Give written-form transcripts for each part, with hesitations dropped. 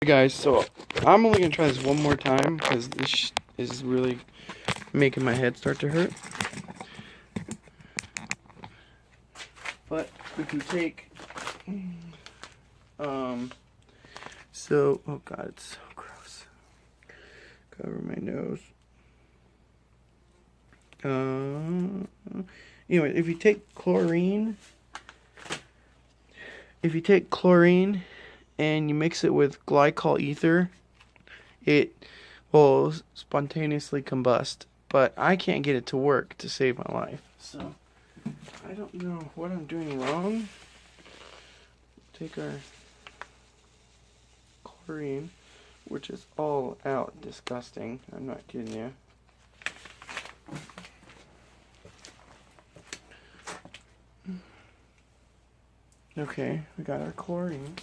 Guys, so I'm only gonna try this one more time because this is really making my head start to hurt. But if you take so oh god, it's so gross. Cover my nose. Anyway, if you take chlorine and you mix it with glycol ether, it will spontaneously combust. But I can't get it to work to save my life. So I don't know what I'm doing wrong. Take our chlorine, which is all out disgusting. I'm not kidding you. Okay, we got our chlorine.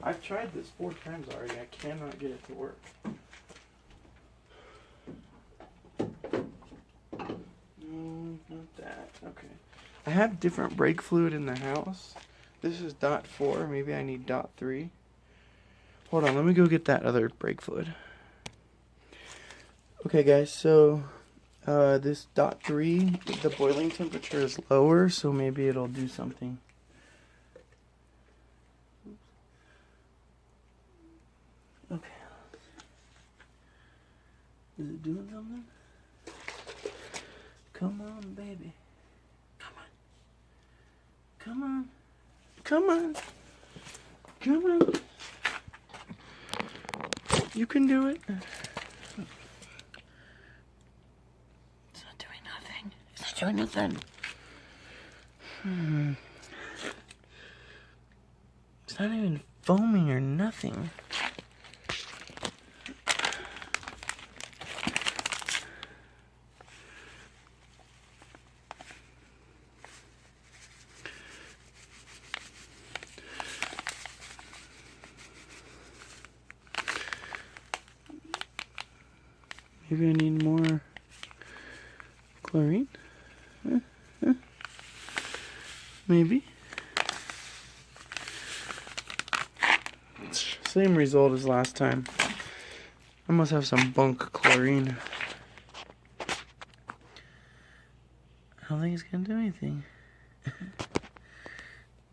I've tried this 4 times already. I cannot get it to work. No, not that. Okay. I have different brake fluid in the house. This is .4. Maybe I need .3. Hold on, let me go get that other brake fluid. Okay, guys, so this .3, the boiling temperature is lower, so maybe it'll do something. Okay. Is it doing something? Come on, baby. Come on. Come on. Come on. Come on. You can do it. It's not doing nothing. It's not doing nothing. It's not even foaming or nothing. Maybe I need more chlorine? Maybe. Same result as last time. I must have some bunk chlorine. I don't think it's gonna do anything.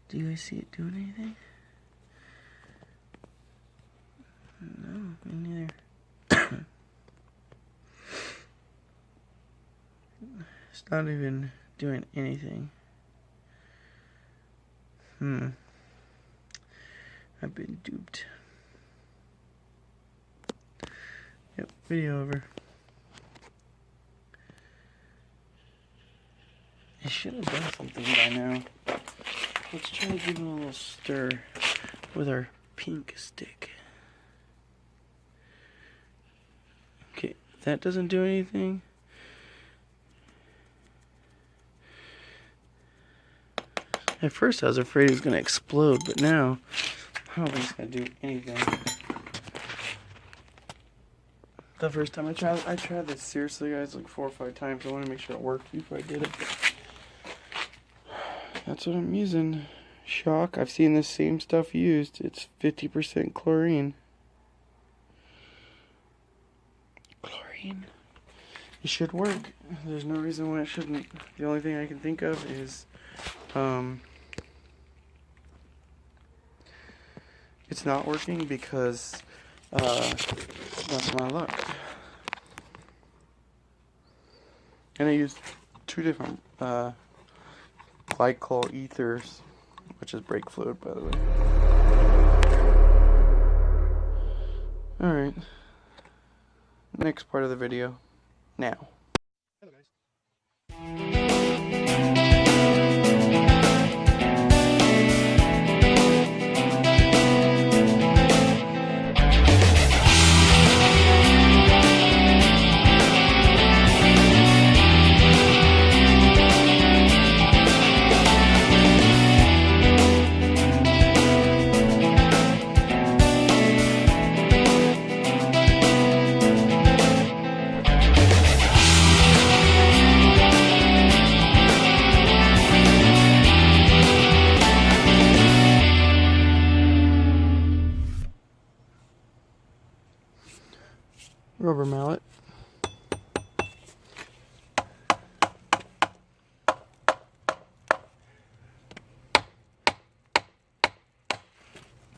Do you guys see it doing anything? No, me neither. It's not even doing anything. I've been duped. Yep, video over. I should have done something by now. Let's try to give it a little stir with our pink stick. Okay, that doesn't do anything. At first I was afraid it was going to explode, but now I don't think it's going to do anything. The first time I tried this seriously, guys, like 4 or 5 times. I want to make sure it worked before I did it. That's what I'm using. Shock. I've seen this same stuff used. It's 50% chlorine. Chlorine. It should work. There's no reason why it shouldn't. The only thing I can think of is it's not working because that's my luck. And I used 2 different glycol ethers, which is brake fluid, by the way. Alright. Next part of the video. Now. Hello, guys. rubber mallet.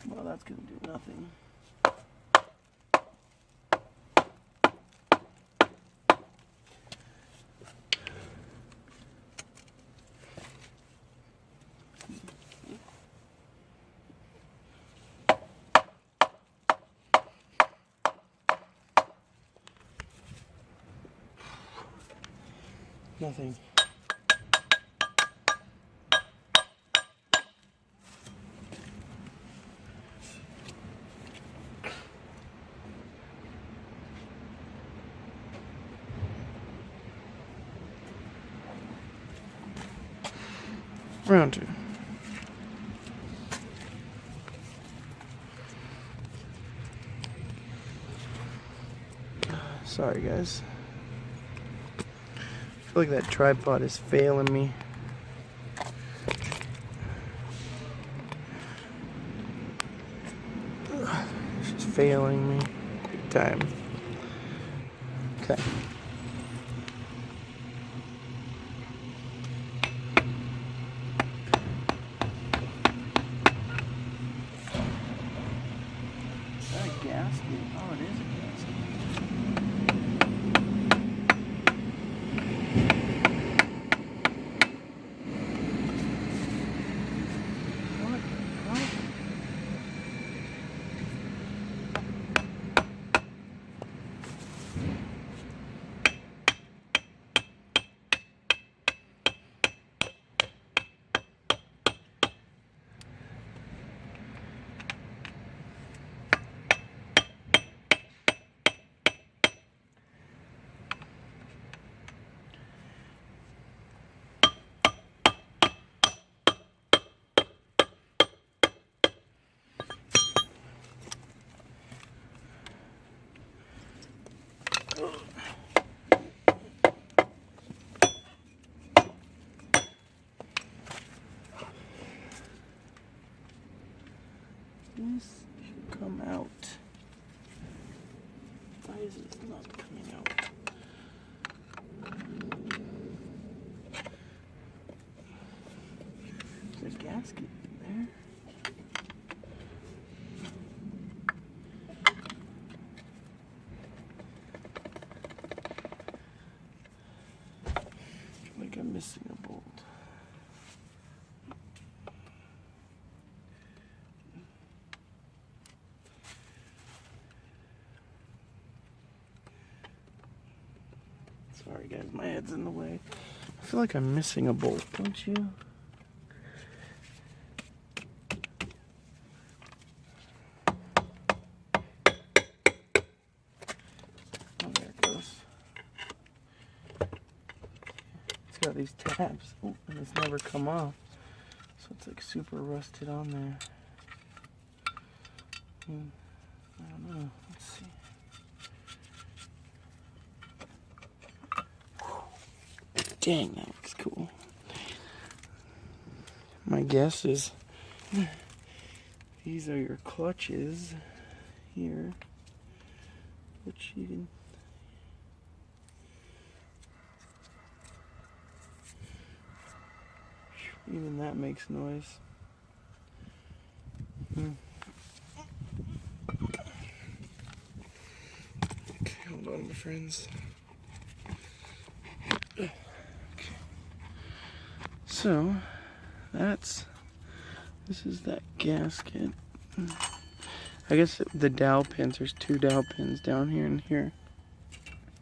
Well, that's gonna do nothing. Nothing. Round two. Sorry, guys. I feel like that tripod is failing me. It's just failing me big time. Okay. Is that a gasket? Oh, it is a gasket. This should come out. Why is it not coming out? There's a gasket in there. I feel like I'm missing a bolt. Sorry guys, my head's in the way. I feel like I'm missing a bolt, don't you? Oh, there it goes. It's got these tabs. Oh, and it's never come off. So it's like super rusted on there. I don't know. Let's see. Dang, that looks cool. My guess is these are your clutches here, which you can. Even that makes noise. Okay, hold on, my friends. Okay. So, this is that gasket. I guess the dowel pins, there's two dowel pins down here and here.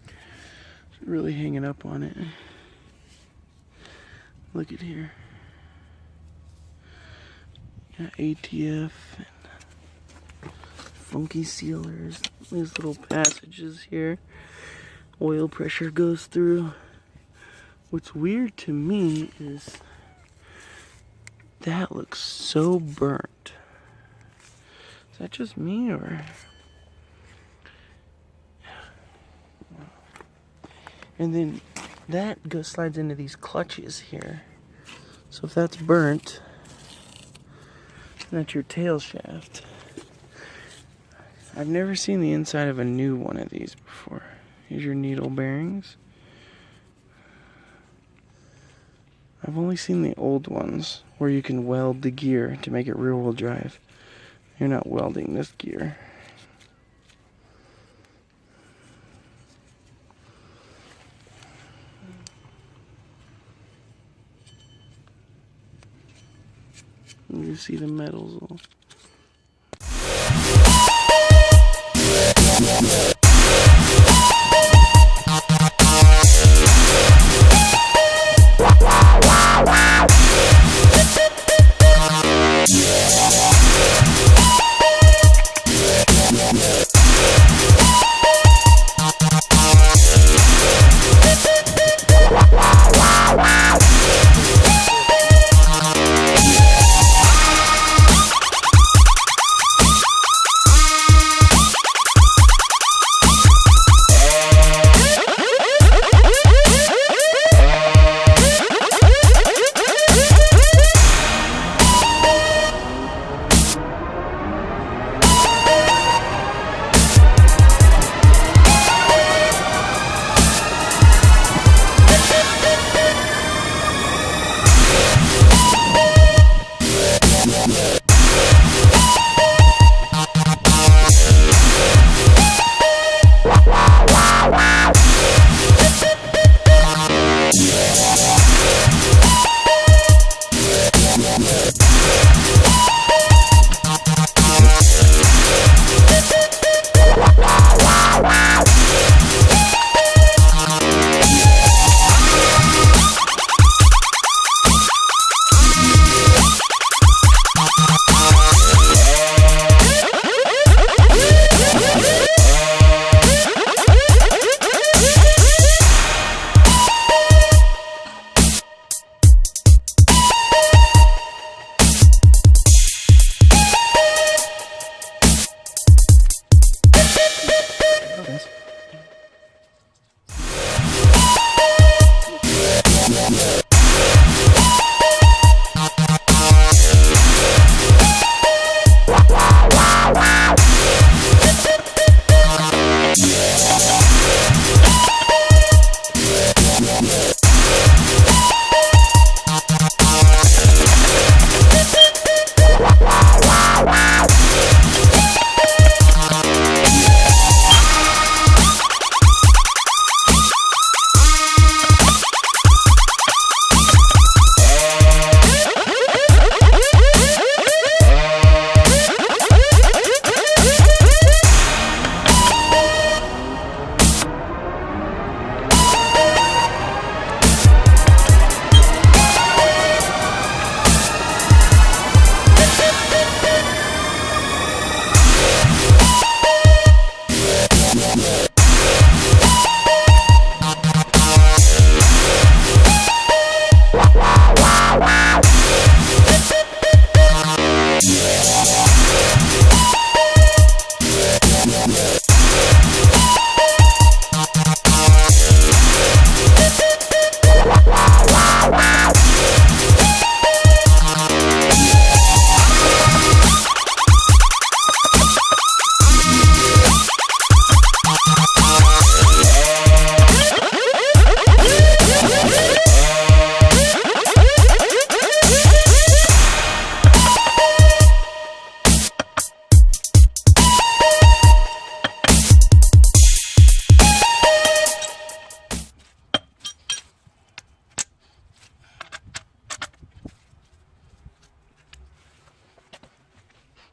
It's really hanging up on it. Look at here. Got ATF and funky sealers. These little passages here. Oil pressure goes through. What's weird to me is that looks so burnt. Is that just me or? And then that slides into these clutches here. So if that's burnt, that's your tail shaft. I've never seen the inside of a new one of these before. Here's your needle bearings. I've only seen the old ones where you can weld the gear to make it rear-wheel drive. You're not welding this gear. You see the metals all.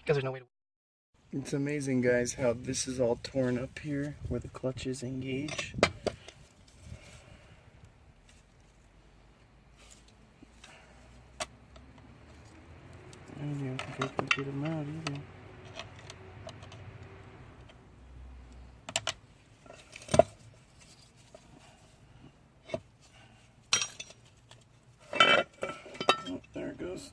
Because there's no way to... It's amazing, guys, how this is all torn up here where the clutches engage. I don't even think I can get them out either. Oh, there it goes.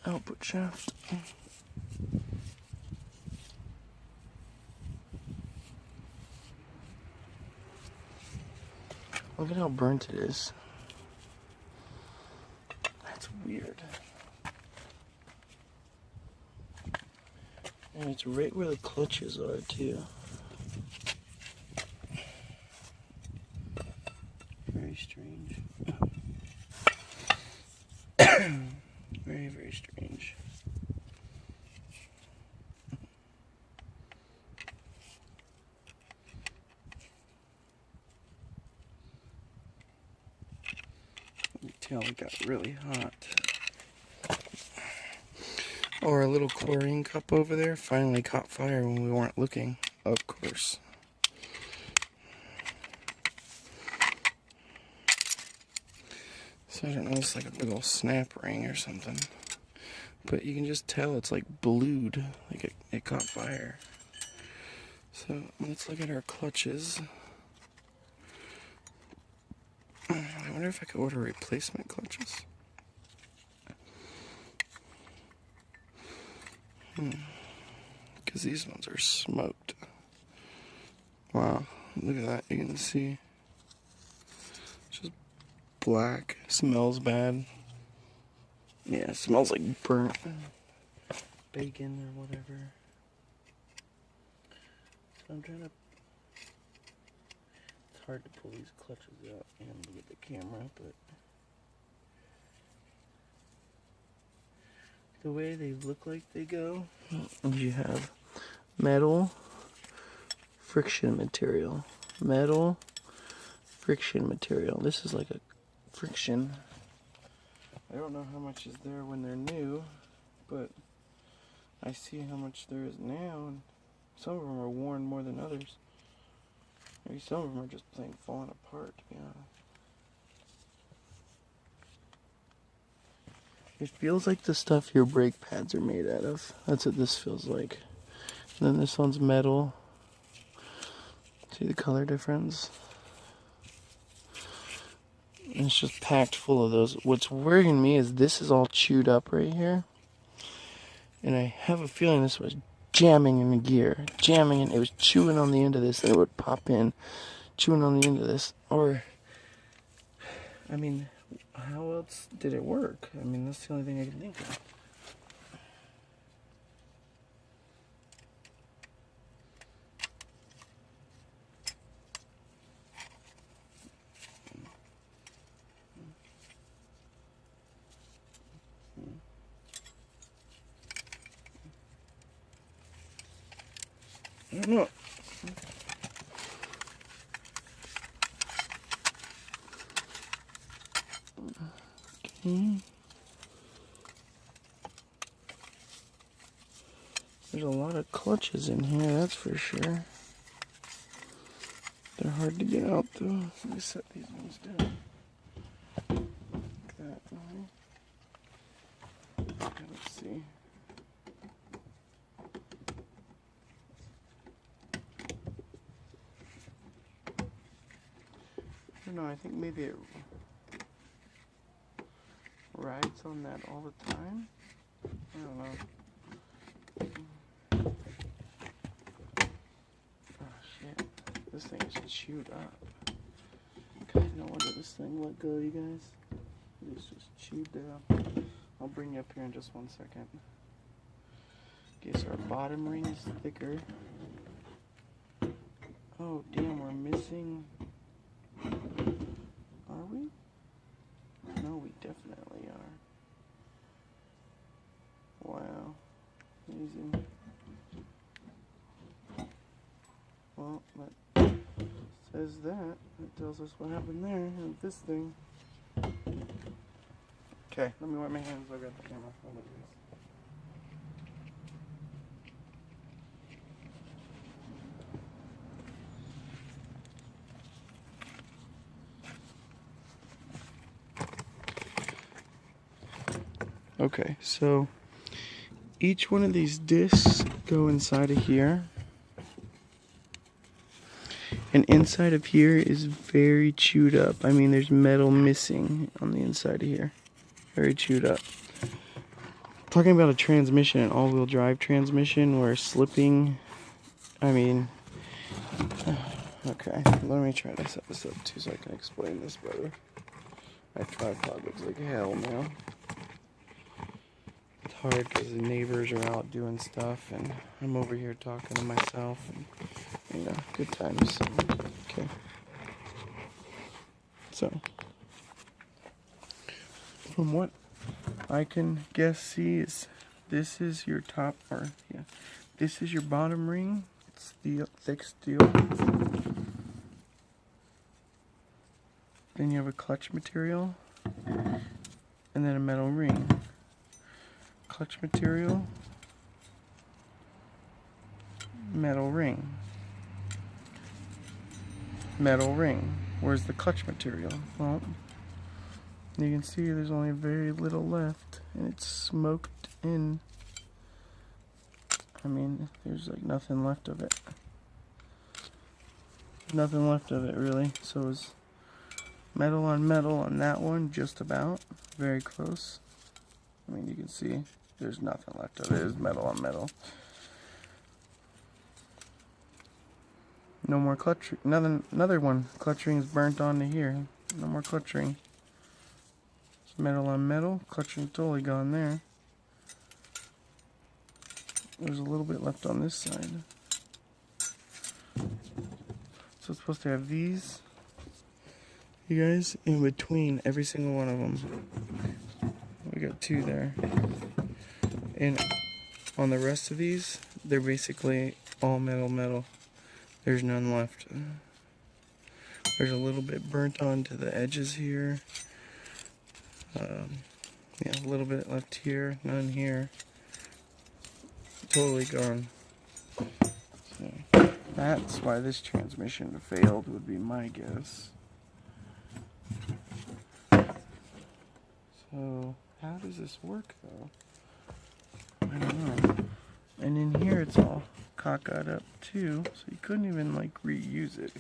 Output shaft. Look at how burnt it is. That's weird. And it's right where the clutches are too. Very strange. Very, very strange. You can tell it got really hot. Or a little chlorine cup over there finally caught fire when we weren't looking, of course. So I don't know, it's like a big old snap ring or something. But you can just tell it's like blued, like it caught fire. So let's look at our clutches. I wonder if I could order replacement clutches. Because these ones are smoked. Wow, look at that, you can see. Just black, smells bad. Yeah, it smells like burnt bacon or whatever. So I'm trying to... It's hard to pull these clutches out and look at the camera, but... The way they look like they go, you have metal, friction material. Metal, friction material. This is like a friction. I don't know how much is there when they're new, but I see how much there is now, and some of them are worn more than others. Maybe some of them are just plain falling apart, to be honest. It feels like the stuff your brake pads are made out of. That's what this feels like. And then this one's metal. See the color difference? And it's just packed full of those. What's worrying me is this is all chewed up right here. And I have a feeling this was jamming in the gear. Jamming, and it was chewing on the end of this, and it would pop in. Chewing on the end of this. Or, I mean... How else did it work? I mean, that's the only thing I can think of. I don't know. Okay. There's a lot of clutches in here, that's for sure. They're hard to get out though. Let me set these ones down. Like that. Okay, let's see. I don't know, I think maybe it rides on that all the time. I don't know. Oh shit, this thing is chewed up. God, no wonder this thing let go, you guys. It's just chewed down. I'll bring you up here in just 1 second. Okay, so our bottom ring is thicker. Oh damn, we're missing... Are we? No, we definitely are. Wow. Amazing. Well, that says that. That tells us what happened there with this thing. Okay, let me wipe my hands. I'll grab the camera. I'll look at this. Okay, so each one of these discs go inside of here. And inside of here is very chewed up. I mean, there's metal missing on the inside of here. Very chewed up. Talking about a transmission, an all-wheel drive transmission where slipping, I mean... Okay, let me try to set this up too so I can explain this better. My tripod looks like hell now. It's hard because the neighbors are out doing stuff, and I'm over here talking to myself, and good times. Okay. So, from what I can see is this is your top, this is your bottom ring. It's the thick steel. Then you have a clutch material, and then a metal ring. Clutch material, metal ring. Metal ring. Where's the clutch material? Well, you can see there's only very little left, and it's smoked in. I mean, there's like nothing left of it. Nothing left of it, really. So it's metal on that one, just about. Very close. I mean, you can see there's nothing left of it. It's metal on metal. No more clutch. Another one. Clutch ring is burnt onto here. No more clutch ring. It's metal on metal. Clutch ring totally gone there. There's a little bit left on this side. So it's supposed to have these, you guys, in between every single one of them. We got two there. And on the rest of these, they're basically all metal. There's none left. There's a little bit burnt onto the edges here. Yeah, a little bit left here, none here. Totally gone. So that's why this transmission failed, would be my guess. So how does this work though? I don't know. And in here it's all cockeyed up too, so you couldn't even like reuse it.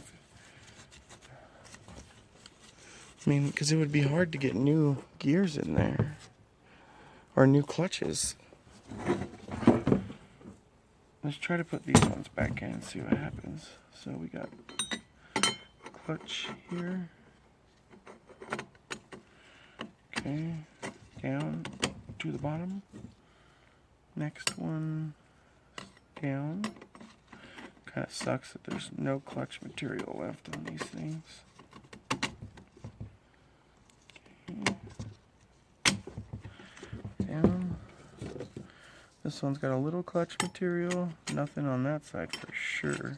I mean, because it would be hard to get new gears in there or new clutches. Let's try to put these ones back in and see what happens. So we got clutch here. Okay, down to the bottom. Next one, down. Kind of sucks that there's no clutch material left on these things. Okay. Down. This one's got a little clutch material. Nothing on that side for sure.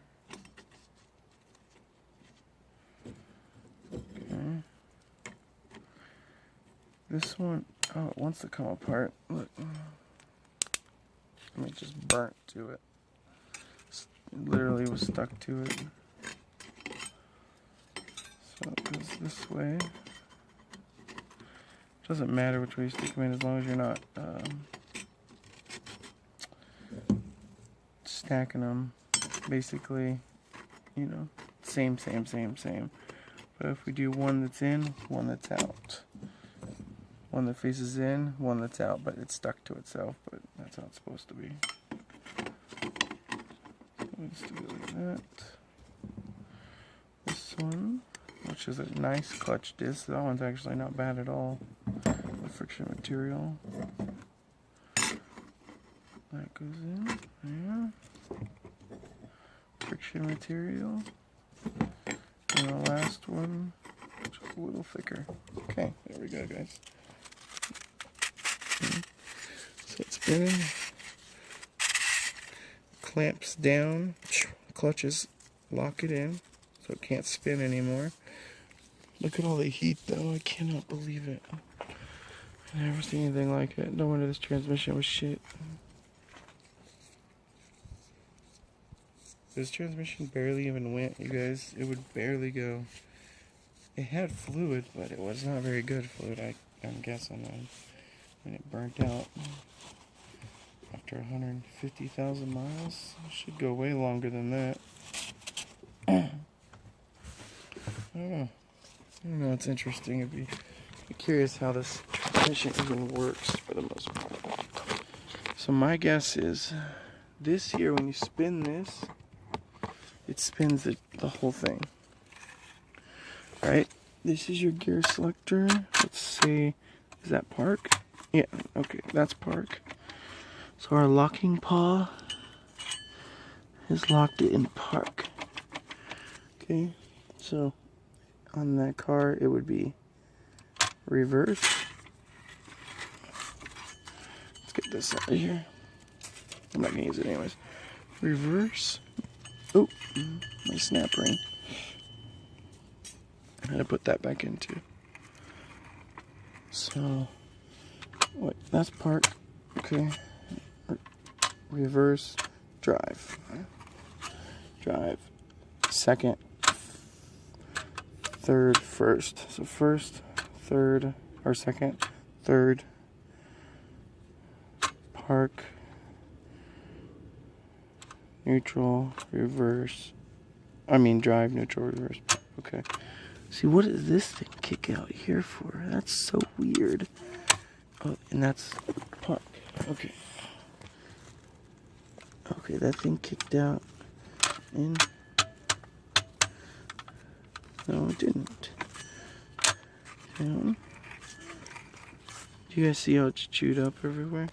Okay. This one, oh, it wants to come apart. Look. I mean, it just burnt to it. It literally was stuck to it. So it goes this way. Doesn't matter which way you stick them in, as long as you're not stacking them. Basically, you know, same. But if we do one that's in, one that's out. One that faces in, one that's out, but it's stuck to itself, but that's how it's supposed to be. So let's do it like that. This one, which is a nice clutch disc, that one's actually not bad at all. The friction material. That goes in, yeah. Friction material. And the last one, just a little thicker. Okay, there we go, guys. So it's spinning, clamps down, clutches lock it in so it can't spin anymore. Look at all the heat though, I cannot believe it. I've never seen anything like it. No wonder this transmission was shit. This transmission barely even went, you guys. It would barely go. It had fluid, but it was not very good fluid, I'm guessing. And it burnt out after 150,000 miles. It should go way longer than that. I don't know. It's interesting. I'd be curious how this transmission even works for the most part. So my guess is this here, when you spin this, it spins the whole thing. Right? This is your gear selector. Let's see, is that park? Yeah, okay, that's park. So our locking paw is locked in park. Okay, so on that car it would be reverse. Let's get this out of here. I'm not gonna use it anyways. Reverse. Oh, my snap ring. I had to put that back in too. So, wait, that's park. Okay. Reverse, drive. Drive. Second, third, first. So first, third, or second, third, park, neutral, reverse. Drive, neutral, reverse. Okay. See, what does this thing kick out here for? That's so weird. Oh, and that's park. Okay. Okay, that thing kicked out. And no, it didn't. Down. Do you guys see how it's chewed up everywhere?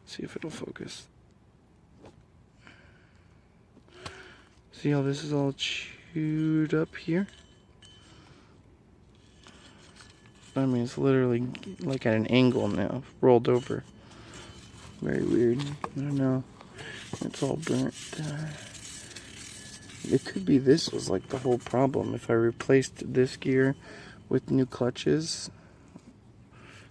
See if it'll focus. See how this is all chewed up here? It's literally like at an angle now, rolled over. Very weird. I don't know. It's all burnt. It could be this was like the whole problem. If I replaced this gear with new clutches,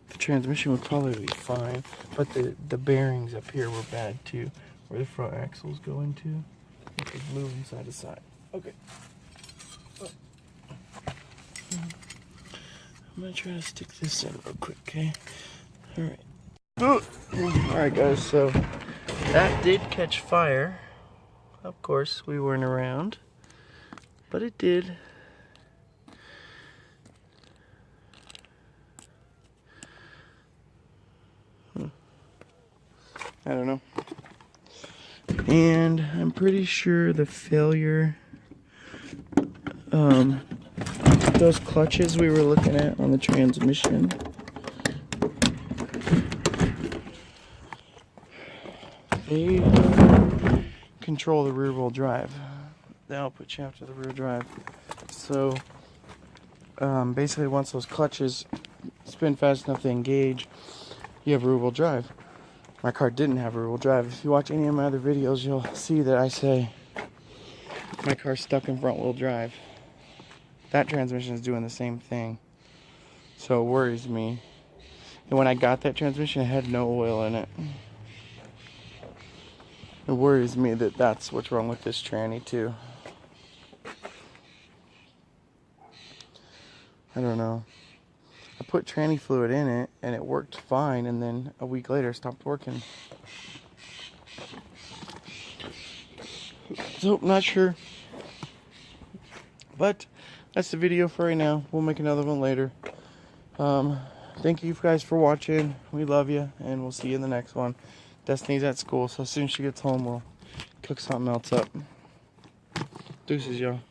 the transmission would probably be fine. But the bearings up here were bad too, where the front axles go into. It could move from side to side. Okay. I'm gonna try to stick this in real quick, okay? Alright. Alright guys, so that did catch fire. Of course, we weren't around, but it did. I don't know. And I'm pretty sure the failure, those clutches we were looking at on the transmission, they control the rear wheel drive, the output shaft of the rear drive. So basically once those clutches spin fast enough to engage, you have rear wheel drive. My car didn't have rear wheel drive. If you watch any of my other videos, you'll see that I say my car's stuck in front wheel drive. That transmission is doing the same thing. So it worries me. And when I got that transmission, it had no oil in it. It worries me that that's what's wrong with this tranny too. I don't know. I put tranny fluid in it and it worked fine, and then a week later it stopped working. So, not sure. But that's the video for right now. We'll make another one later. Thank you guys for watching. We love you, and we'll see you in the next one. Destiny's at school, so as soon as she gets home, we'll cook something else up. Deuces, y'all.